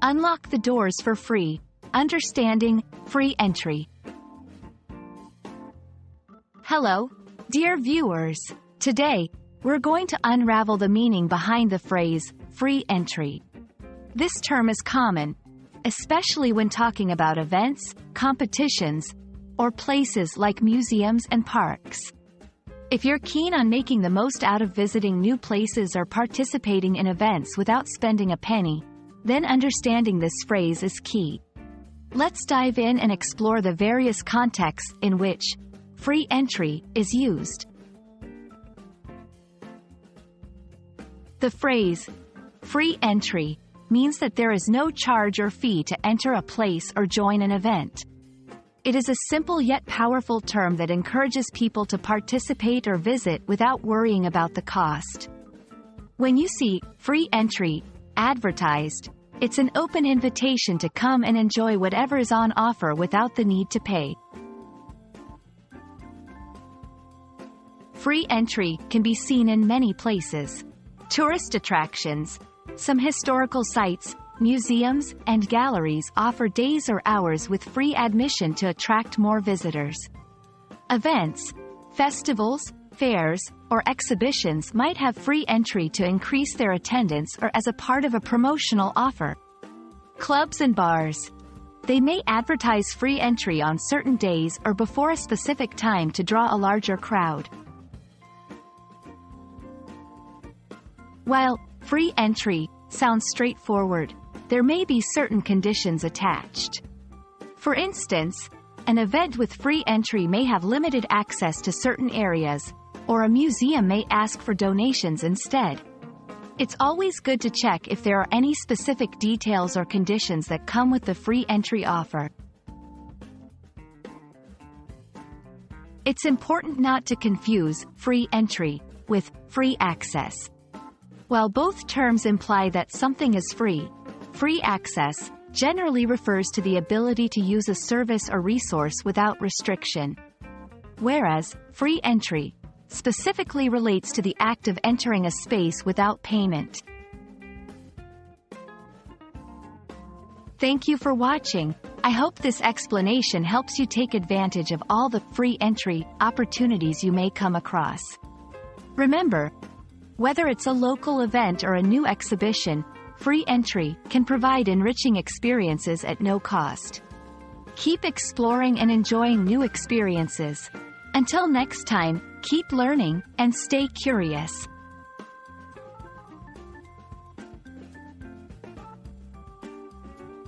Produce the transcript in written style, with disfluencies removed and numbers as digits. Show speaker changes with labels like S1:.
S1: Unlock the doors for free. Understanding free entry. Hello, dear viewers. Today, we're going to unravel the meaning behind the phrase, free entry. This term is common, especially when talking about events, competitions, or places like museums and parks. If you're keen on making the most out of visiting new places or participating in events without spending a penny, then understanding this phrase is key. Let's dive in and explore the various contexts in which free entry is used. The phrase, free entry, means that there is no charge or fee to enter a place or join an event. It is a simple yet powerful term that encourages people to participate or visit without worrying about the cost. When you see free entry advertised, it's an open invitation to come and enjoy whatever is on offer without the need to pay. Free entry can be seen in many places. Tourist attractions, some historical sites, museums, and galleries offer days or hours with free admission to attract more visitors. Events, festivals, fairs, or exhibitions might have free entry to increase their attendance or as a part of a promotional offer. Clubs and bars. They may advertise free entry on certain days or before a specific time to draw a larger crowd. While free entry sounds straightforward, there may be certain conditions attached. For instance, an event with free entry may have limited access to certain areas, or a museum may ask for donations instead. It's always good to check if there are any specific details or conditions that come with the free entry offer. It's important not to confuse free entry with free access. While both terms imply that something is free, free access generally refers to the ability to use a service or resource without restriction, whereas free entry specifically relates to the act of entering a space without payment. Thank you for watching. I hope this explanation helps you take advantage of all the free entry opportunities you may come across. Remember, whether it's a local event or a new exhibition, free entry can provide enriching experiences at no cost. Keep exploring and enjoying new experiences. Until next time, keep learning and stay curious.